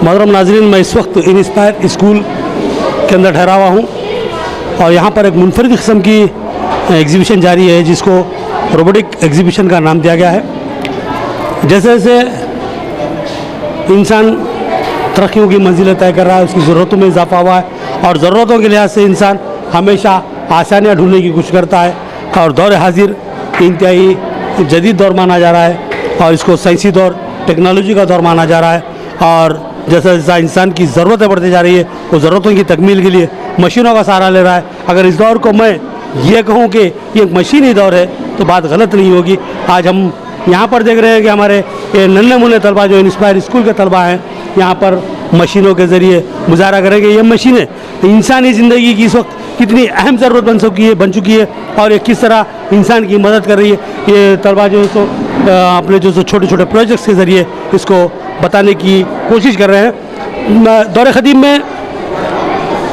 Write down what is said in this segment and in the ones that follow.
मोहतरम नाज़रीन, मैं इस वक्त इंस्पायर स्कूल के अंदर ठहरा हुआ हूँ और यहाँ पर एक मुनफरिद किस्म की एग्ज़िबिशन जारी है जिसको रोबोटिक एग्ज़िबिशन का नाम दिया गया है। जैसे जैसे इंसान तरक्कियों की मंजिलें तय कर रहा है, उसकी ज़रूरतों में इजाफा हुआ है और ज़रूरतों के लिहाज से इंसान हमेशा आसानियाँ ढूंढने की कोशिश करता है और दौर हाजिर इंतहाई जदीद दौर माना जा रहा है और इसको साइंसी दौर, टेक्नोलॉजी का दौर माना जा रहा है। और जैसा जैसा इंसान की ज़रूरतें बढ़ती जा रही है वो ज़रूरतों की तकमील के लिए मशीनों का सहारा ले रहा है। अगर इस दौर को मैं ये कहूँ कि ये एक मशीनी दौर है तो बात गलत नहीं होगी। आज हम यहाँ पर देख रहे हैं कि हमारे ये नन्हे मुन्ने तलबा जो इंस्पायर स्कूल के तलबा हैं यहाँ पर मशीनों के ज़रिए मुजाहरा करेंगे। ये मशीनें इंसानी ज़िंदगी की इस वक्त कितनी अहम ज़रूरत बन चुकी है और ये किस तरह इंसान की मदद कर रही है। ये तलबा जो है सो अपने जो छोटे छोटे प्रोजेक्ट्स के ज़रिए इसको बताने की कोशिश कर रहे हैं। दौर क़दीम में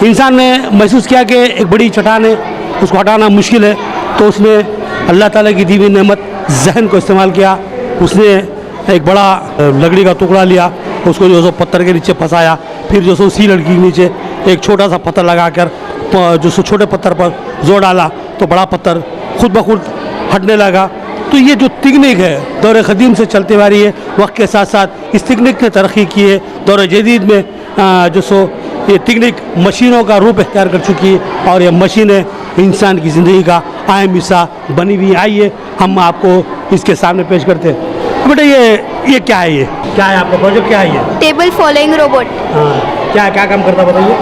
इंसान ने महसूस किया कि एक बड़ी चट्टान है, उसको हटाना मुश्किल है, तो उसने अल्लाह ताला की दी हुई नेमत जहन को इस्तेमाल किया। उसने एक बड़ा लकड़ी का टुकड़ा लिया, उसको जो सो पत्थर के नीचे फंसाया, फिर जो सो उसी लड़की के नीचे एक छोटा सा पत्थर लगाकर जो सो छोटे पत्थर पर जोर डाला तो बड़ा पत्थर खुद ब खुद हटने लगा। तो ये जो तकनीक है दौर क़दीम से चलती आ रही है, वक्त के साथ साथ इस तकनीक ने तरक्की की है। दौर जदीद में जो सो ये तकनीक मशीनों का रूप इख्तियार कर चुकी है और ये मशीनें इंसान की ज़िंदगी का अहम हिस्सा बनी हुई। आइए हम आपको इसके सामने पेश करते हैं। बेटा ये क्या है, ये क्या है, आपका प्रोजेक्ट क्या है? ये टेबल फॉलोइंग रोबोट। हाँ, क्या काम करता है बताइए।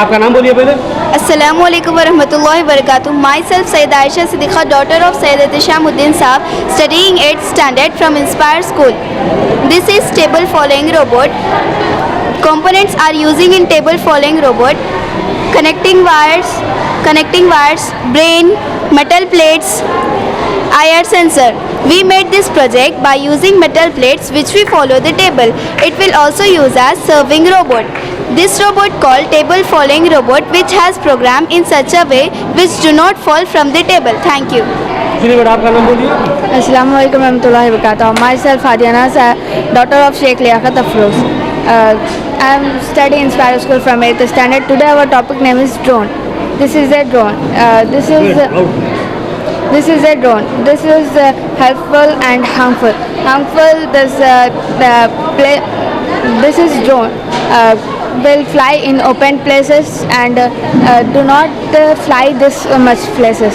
आपका नाम बोलिए पहले। अस्सलामु अलैकुम वरहमतुल्लाहि वबरकातुहू। Myself Syed Ayesha Siddiqua, daughter of Syed Ehtishamuddin Sahab, studying 8th standard from Inspire School. This is table following robot. Components are using in table following robot: connecting wires, brain, metal plates, IR sensor. We made this project by using metal plates which we follow the table. It will also use as serving robot. This robot called table following robot which has program in such a way which do not fall from the table. Thank you. चलिए बेटा आपका नाम बोलिए। अस्सलाम वालेकुम रहमतुल्लाहि वबरकातुहू। Myself Hadiyana सा, daughter of Sheikh Liaquat Afroz. I am studying Inspire School from 8th standard. Today our topic name is drone. This is a drone. This is a drone. This is helpful and harmful. Harmful. This is drone. Will fly in open places and do not fly this much places.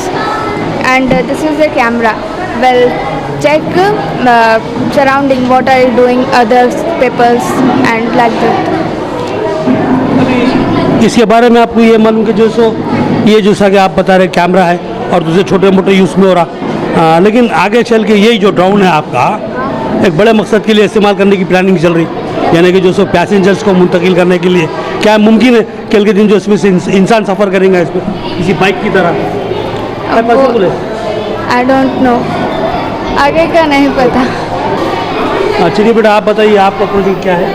And this is a camera. Will check surrounding, what are you doing, others, peoples, and like that. इसके बारे में आपको ये मालूम कि ये जो सा कि आप बता रहे कैमरा है और दूसरे छोटे मोटे यूज़ में हो रहा, लेकिन आगे चल के यही जो ड्रोन है आपका एक बड़े मकसद के लिए इस्तेमाल करने की प्लानिंग चल रही, यानी कि जो सो पैसेंजर्स को मुंतकिल करने के लिए क्या मुमकिन है कल के दिन जो इसमें से इंसान सफ़र करेंगे इसमें किसी बाइक की तरह? आई डोंट नो, आगे का नहीं पता। चलिए बेटा आप बताइए, आपका प्रोजेक्ट क्या है?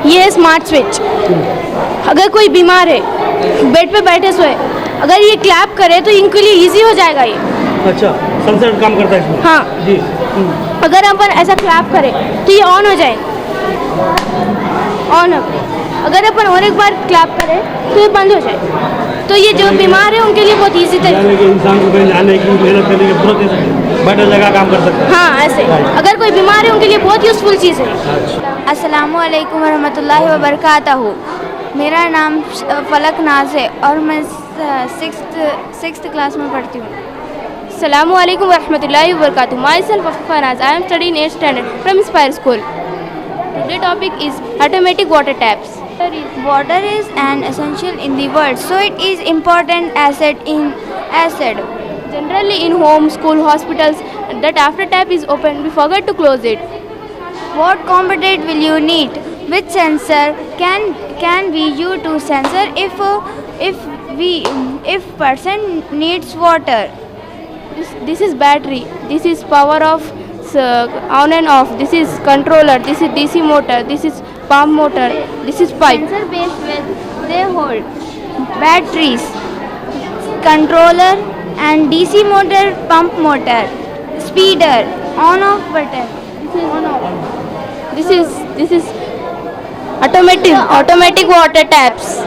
ये है स्मार्ट स्विच। अगर कोई बीमार है, बेड पे बैठे सोए, अगर ये क्लैप करे तो इनके लिए इजी हो जाएगा ये। अच्छा, सेंसर काम करता है इसमें? हाँ जी। अगर अपन ऐसा क्लैप करें तो ये ऑन हो जाएगा, ऑन हो। अगर अपन और एक बार क्लैप करें तो ये बंद हो जाएगा। तो ये जो बीमार है उनके लिए बहुत ईजी तरीका है। इंसान को कहीं जाने की, मेहनत करने की जरूरत नहीं, बैठे जगह काम कर सकते हैं। हाँ, ऐसे अगर कोई बीमार है उनके लिए बहुत यूज़फुल चीज़ है। अस्सलामु अलैकुम वरहमतुल्लाहि वबरकातुहू। मेरा नाम फलक नाज है और मैं 6th क्लास में पढ़ती हूँ। अस्सलामु अलैकुम वरहमतुल्लाहि वबरकातुहू। माई सेल्फ अफ़फ़ा नाज, I am studying 8th standard from Inspire School. Today's topic is automatic water taps. Water is an essential in the world, so it is important asset. Generally in home, school, hospitals, that after tap is open, we forget to close it. What component will you need? Which sensor can be used to sensor if person needs water? This is battery. This is power of on and off. This is controller. This is DC motor. This is pump motor. This is pipe. Sensor based with they hold batteries, controller, and DC motor, pump motor, speeder, on off button. This is Automatic water taps.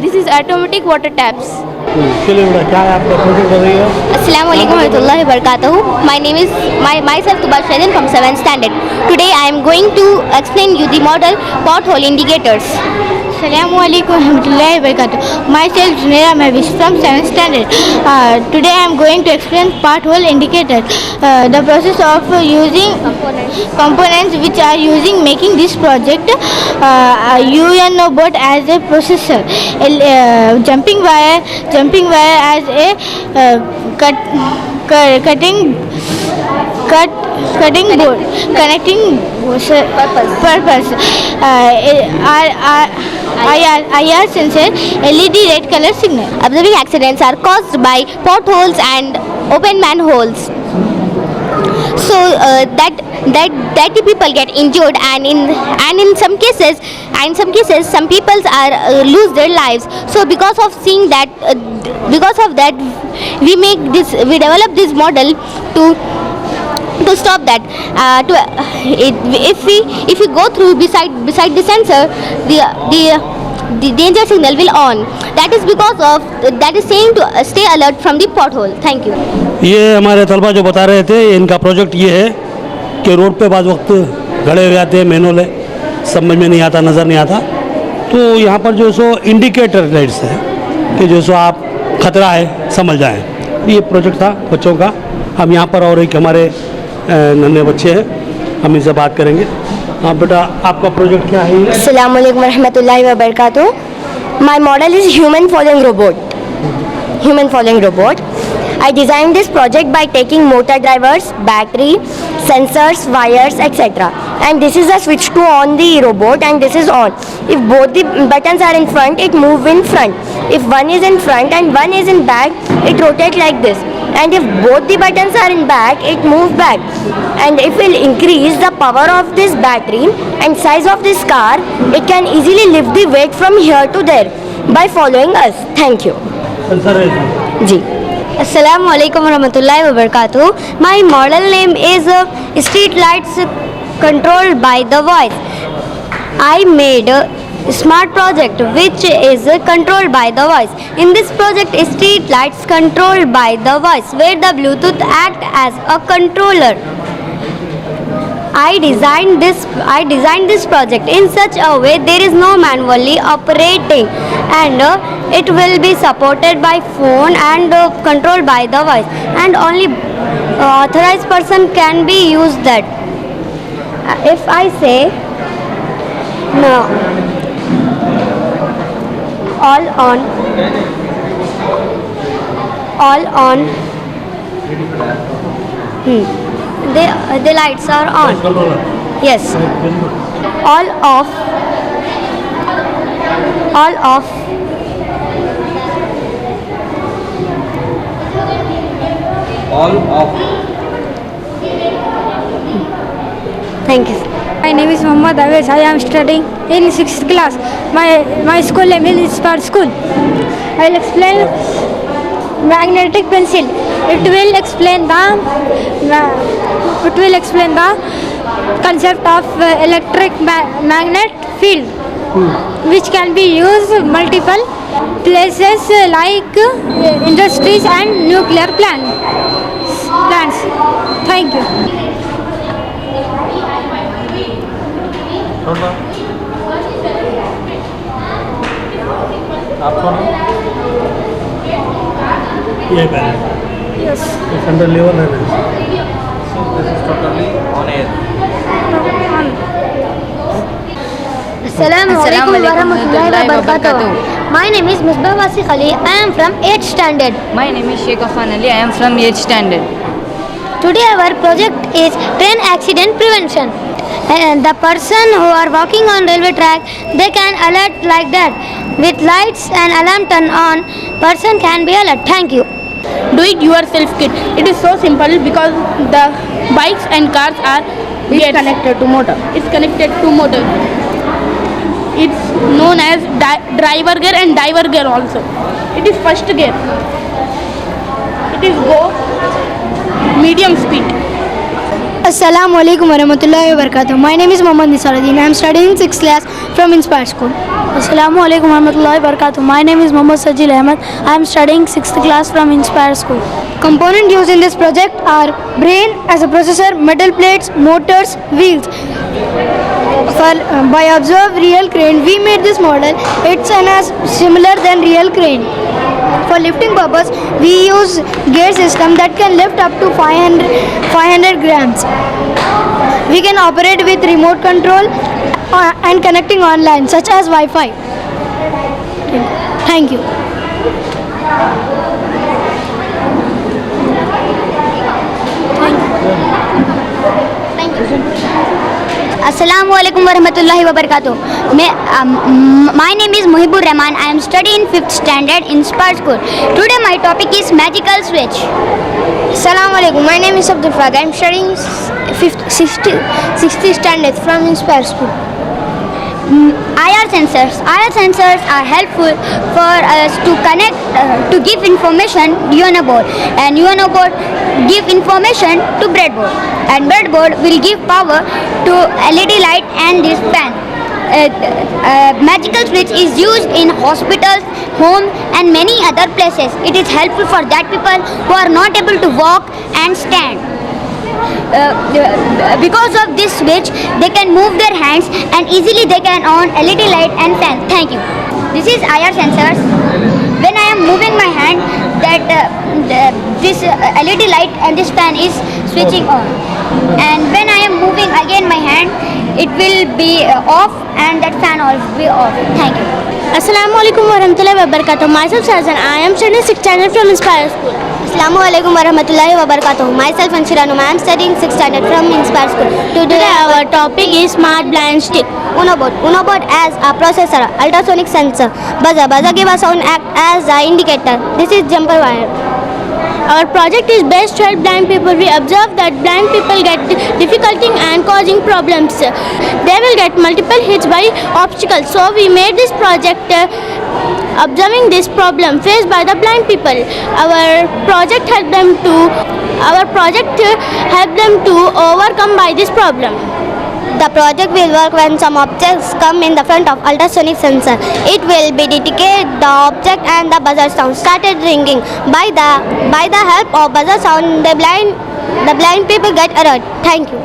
This is automatic water taps. चलिए बेटा, क्या है आपका project बताइए। Assalamualaikum warahmatullahi wabarakatuh. My name is myself Tuba Shahidin from 7th standard. Today I am going to explain you the model pothole indicators. Assalamualaikum warahmatullahi wabarakatuh. Myself Junaira Mahwish from 7th standard. Today I am going to explain pothole indicators. The process of using components which are using making this project. UNO board as a processor. Jumping wire as a cutting board. Connecting purpose. IR sensor, LED red color signal. Observing accidents are caused by potholes and open manholes. So that the people get injured, and in some cases some people are lose their lives. So because of that we develop this model to stop that. If we go through beside the sensor, the danger signal will on. That is saying to stay alert from the pothole. Thank you. ये हमारे तलबा जो बता रहे थे, इनका project ये है कि रोड पे बाद वक्त गड़े हुए आते हैं मैनुअल है, समझ में नहीं आता, नज़र नहीं आता, तो यहाँ पर जो सो इंडिकेटर लाइट्स है कि जो सो आप खतरा है समझ जाएं। ये प्रोजेक्ट था बच्चों का। हम यहाँ पर और एक हमारे नन्हे बच्चे हैं, हम इनसे बात करेंगे। हाँ बेटा, आपका प्रोजेक्ट क्या है? Assalamualaikum warahmatullahi wabarakatuh. My model is human following robot. I designed this project by taking motor drivers, battery, sensors, wires, etc. And this is a switch to on the robot, and this is on. If both the buttons are in front, it moves in front. If one is in front and one is in back, it rotates like this. And if both the buttons are in back, it moves back. And if we'll increase the power of this battery and size of this car, it can easily lift the weight from here to there by following us. Thank you. Ji. Assalamualaikum warahmatullahi wabarakatuh. My model name is Street Lights Controlled by the Voice. I made a smart project which is controlled by the voice. In this project, street lights controlled by the voice, where the Bluetooth act as a controller. I designed this project in such a way there is no manually operating, and it will be supported by phone and controlled by the voice, and only authorized person can be used that. If I say no, all on, the lights are on. Yes. All off. Thank you. My name is Muhammad Aves. I am studying in 6th class. My school name is Inspire School. I will explain magnetic pencil. It will explain the concept of electric magnet field, which can be used multiple places like industries and nuclear plants. Thank you. आपका ये पहले Yes. Under level है ना। Assalamualaikum warahmatullahi wabarakatuh. My name is Misbah Wasiq Ali. I am from 8th standard. My name is Sheikh Afan Ali. I am from 8th standard. Today our project is train accident prevention. And the person who are walking on railway track, they can alert like that. With lights and alarm turn on, person can be alert. Thank you. Do it yourself kit. It is so simple because the bikes and cars are Connected to motor. It's connected to motor. It's known as driver gear and diver gear also. It is first gear. It is go medium speed. Assalamu alaikum warahmatullahi wabarakatuh. My name is Mohammad Nisaruddin. I am studying in 6th class from Inspire School. Assalamu alaikum warahmatullahi wabarakatuh. My name is Mohammad Sajil Ahmed. I am studying 6th class from Inspire School. Components used in this project are brain as a processor, metal plates, motors, wheels. By observe real crane, we made this model. It's as similar than real crane. For lifting purpose, we use gear system that can lift up to 500 grams. We can operate with remote control and connecting online, such as Wi-Fi. Thank you. Assalamu alaikum warahmatullahi wabarakatuh. My name is Muhibur Rahman. I am studying 5th standard in Inspire School. Today my topic is magical switch. Assalamu alaikum. My name is Abdul Faq. I am studying 60th standard from Inspire School. IR sensors. IR sensors are helpful for us to connect, to give information UNO board, and UNO board give information to breadboard, and breadboard will give power to LED light and this fan. Magical switch is used in hospitals, home and many other places. It is helpful for that people who are not able to walk and stand. Because of this switch, they can move their hands and easily they can on LED light and fan. Thank you. This is IR sensors. When I am moving my hand, this LED light and this fan is switching on. And when I am moving again my hand, it will be off and that fan will be off. Thank you. Assalamu alaikum warahmatullahi wabarakatuh. Myself Shazan. I am studying 6th standard from Inspire School. Assalamu alaikum warahmatullahi wabarakatuh. Myself Anshira Numa. I am studying 6th standard from Inspire School. Today our topic is smart blind stick. UNO board. UNO board as a processor, ultrasonic sensor. Buzzer. Buzzer give a sound act as an indicator. This is jumper wire. Our project is best to help blind people. We observe that blind people get difficulty and causing problems. They will get multiple hits by obstacles. So we made this project observing this problem faced by the blind people. Our project helped them to overcome by this problem. The project will work when some objects come in the front of ultrasonic sensor. It will be detected the object and the buzzer sound started ringing. By the help of buzzer sound, the blind people get alert. Thank you.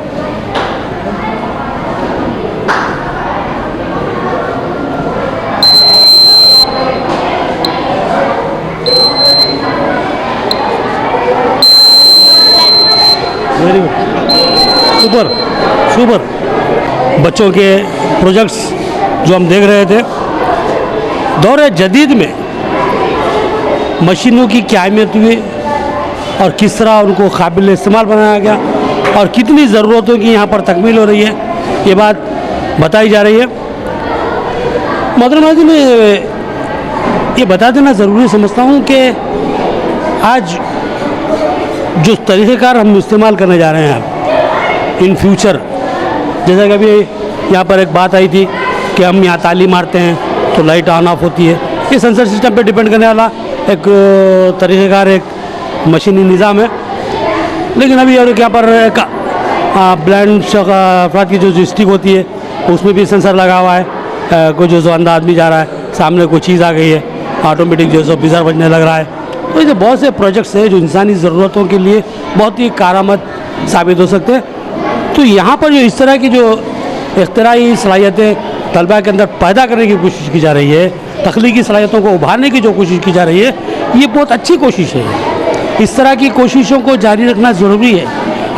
Very good, super super. बच्चों के projects जो हम देख रहे थे, दौर जदीद में मशीनों की क्या अहमियत हुई और किस तरह उनको काबिल इस्तेमाल बनाया गया और कितनी ज़रूरतों की यहाँ पर तकमील हो रही है, ये बात बताई जा रही है। मोहतरम नाज़रीन, ये बता देना ज़रूरी समझता हूँ कि आज जो तरीक़ेकार हम इस्तेमाल करने जा रहे हैं इन फ्यूचर, जैसा कि अभी यहाँ पर एक बात आई थी कि हम यहाँ ताली मारते हैं तो लाइट ऑन ऑफ होती है, ये सेंसर सिस्टम पे डिपेंड करने वाला एक तरीक़ेकार, एक मशीनी निज़ाम है। लेकिन अभी और यहाँ पर एक ब्लाइंड अफराद की जो स्टिक होती है उसमें भी सेंसर लगा हुआ है। कोई जो अंधा आदमी जा रहा है, सामने कोई चीज़ आ गई है, ऑटोमेटिक जो बिजर बजने लग रहा है। तो ये बहुत से प्रोजेक्ट्स हैं जो इंसानी ज़रूरतों के लिए बहुत ही कारआमद साबित हो सकते हैं। तो यहाँ पर जो इस तरह की जो इख्तिराई सलाहियतें तलबा के अंदर पैदा करने की कोशिश की जा रही है, तख्लीकी सलाहियतों को उभारने की जो कोशिश की जा रही है, ये बहुत अच्छी कोशिश है। इस तरह की कोशिशों को जारी रखना ज़रूरी है।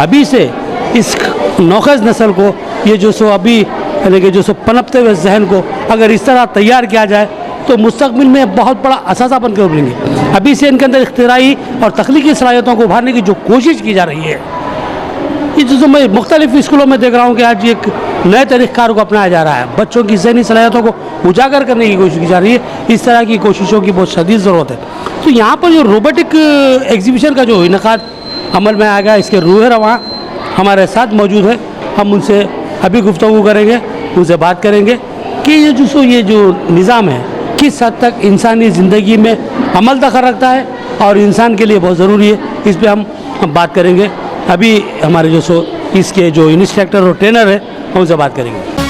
अभी से इस नौखज़ नस्ल को, ये जो सो अभी यानी कि जो सो पनपते हुए जहन को अगर इस तरह तैयार किया जाए तो मुस्तक़बिल में बहुत बड़ा असासा बन कर उभरेंगे। अभी से इनके अंदर इख्तिराई और तख्लीकी सलाहियतों को उभारने की जो कोशिश की जा रही है, ये जो मैं मुख्तलिफ़ स्कूलों में देख रहा हूँ कि आज एक नए तरीक़ार को अपनाया जा रहा है। बच्चों की ज़हनी सलाहियतों को उजागर करने की कोशिश की जा रही है। इस तरह की कोशिशों की बहुत शदीद ज़रूरत है। तो यहाँ पर जो रोबोटिक एग्जीबिशन का जो इनेकाद अमल में आएगा, इसके रूह रवां हमारे साथ मौजूद है। हम उनसे अभी गुफ्तगू करेंगे, उनसे बात करेंगे कि ये जो निज़ाम है किस हद तक इंसानी ज़िंदगी में अमल दखल रखता है और इंसान के लिए बहुत ज़रूरी है। इस पर हम बात करेंगे। अभी हमारे जो इसके जो इंस्ट्रक्टर और ट्रेनर है उनसे बात करेंगे।